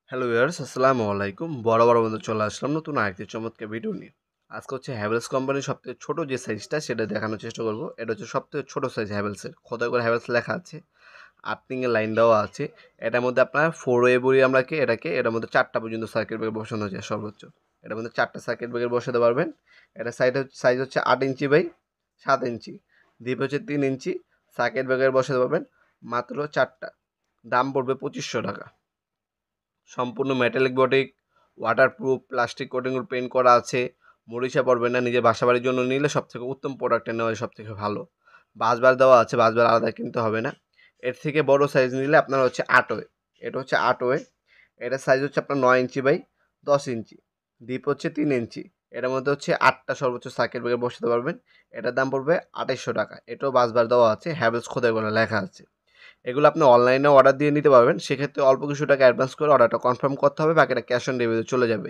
Hello viewers, আসসালামু আলাইকুম। বরাবর মতো চলে আসলাম নতুন আরেকটি চমৎকার ভিডিও নিয়ে। আজকে হচ্ছে হ্যাভেলস কোম্পানির সবথেকে ছোট যে সাইজটা সেটা দেখানোর চেষ্টা করব। এটা হচ্ছে সবথেকে ছোট সাইজ হ্যাভেলসের। খোদাই করে হ্যাভেলস লেখা আছে, আর্থিংয়ের লাইন দেওয়া আছে। এটার মধ্যে আপনার 4 ওয়ে বলি আমরা এটার মধ্যে 4টা পর্যন্ত সার্কিট ব্রেকার বসানো যায় সর্বোচ্চ। এটার মধ্যে 4টা সার্কিট ব্রেকার বসাতে পারবেন। এটা সাইজ হচ্ছে 8 ইঞ্চি বাই 7 ইঞ্চি, ডিপ হচ্ছে 3 ইঞ্চি। সার্কিট ব্রেকার বসাতে পারবেন মাত্র 4টা। দাম পড়বে 2500 টাকা। সম্পূর্ণ মেটালিক বডি, ওয়াটারপ্রুফ, প্লাস্টিক কোটিংয়ের পেইন্ট করা আছে। মরিচা পড়বে না। নিজের বাসাবাড়ির জন্য নিলে সবথেকে উত্তম প্রোডাক্টটা নেওয়া সবথেকে ভালো। বাসবার দেওয়া আছে, বাসবার আলাদা কিনতে হবে না। এর থেকে বড় সাইজ নিলে আপনার হচ্ছে 8 ওয়ে। এটা হচ্ছে 8 ওয়ে। এটার সাইজ হচ্ছে আপনার 9 ইঞ্চি বাই 10 ইঞ্চি, ডিপ হচ্ছে 3 ইঞ্চি। এটার মধ্যে হচ্ছে 8টা সর্বোচ্চ সার্কিট ব্রেকার বসাতে পারবেন। এটার দাম পড়বে 2800 টাকা। এটাও বাসবার দেওয়া আছে, হ্যাভেলস খোদাই করে লেখা আছে। এগুলো আপনি অনলাইনে অর্ডার দিয়ে নিতে পারবেন। সেক্ষেত্রে অল্প কিছু টাকা অ্যাডভান্স করে অর্ডারটা কনফার্ম করতে হবে, বাকিটা ক্যাশ অন ডেলিভারি চলে যাবে।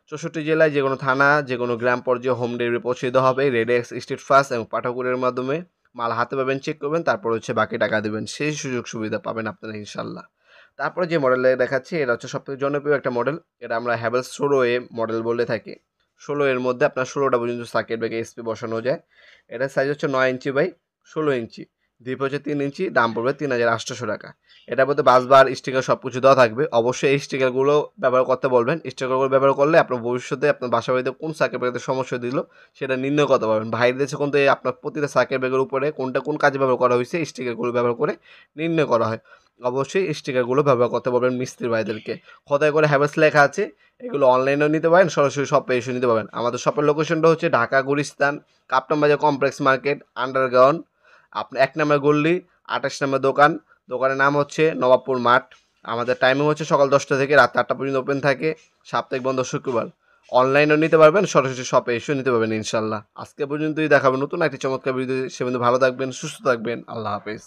64 জেলায় যে কোনো থানা, যে কোনো গ্রাম পর্যায়ে হোম ডেলিভারি পৌঁছে দেওয়া হবে। রেডেক্স, স্ট্রিট ফাস্ট এবং পাঠাকুরের মাধ্যমে মাল হাতে পাবেন, চেক করবেন, তারপর হচ্ছে বাকি টাকা দেবেন। সেই সুযোগ সুবিধা পাবেন আপনারা ইনশাল্লাহ। তারপরে যে মডেলটা দেখাচ্ছি এটা হচ্ছে সবথেকে জনপ্রিয় একটা মডেল। এটা আমরা হ্যাভেলস 16 মডেল বলে থাকি। 16 মধ্যে আপনার 16টা পর্যন্ত সার্কিট ব্রেকার এসপি বসানো যায়। এটার সাইজ হচ্ছে 9 ইঞ্চি বাই 16 ইঞ্চি, ডিপ হচ্ছে 3 ইঞ্চি। দাম পড়বে 3800 টাকা। এটার মধ্যে বাসবার স্টিকার সব কিছু দেওয়া থাকবে। অবশ্যই এই স্টিকারগুলো ব্যবহার করতে বলবেন। স্টিকারগুলো ব্যবহার করলে আপনার ভবিষ্যতে আপনার বাসা বাড়িতে কোন সার্কিট ব্রেকারের সমস্যা দিল সেটা নির্ণয় করতে পারবেন। বাইরের দেশে কিন্তু আপনার প্রতিটা সার্কিট ব্রেকারের উপরে কোনটা কোন কাজে ব্যবহার করা হয়েছে স্টিকারগুলো ব্যবহার করে নির্ণয় করা হয়। অবশ্যই স্টিকারগুলো ব্যবহার করতে বলবেন মিস্ত্রি ভাইদেরকে। খোদাই করে হ্যাভেলস লেখা আছে। এগুলো অনলাইনেও নিতে পারেন, সরাসরি শপে এসে নিতে পারবেন। আমাদের শপের লোকেশনটা হচ্ছে ঢাকা গুলিস্তান, কাপ্তান বাজার কমপ্লেক্স মার্কেট, আন্ডারগ্রাউন্ড। আপনি 1 নম্বর গল্লি, 28 নম্বর দোকান। দোকানের নাম হচ্ছে নবাবপুর মাঠ। আমাদের টাইমিং হচ্ছে সকাল 10টা থেকে রাত 8টা পর্যন্ত ওপেন থাকে। সাপ্তাহিক বন্ধ শুক্রবার। অনলাইনেও নিতে পারবেন, সরাসরি শপে এসেও নিতে পারবেন ইনশাল্লাহ। আজকে পর্যন্তই দেখাবেন নতুন একটি চমৎকার ভিডিও। সে ভালো থাকবেন, সুস্থ থাকবেন। আল্লাহ হাফেজ।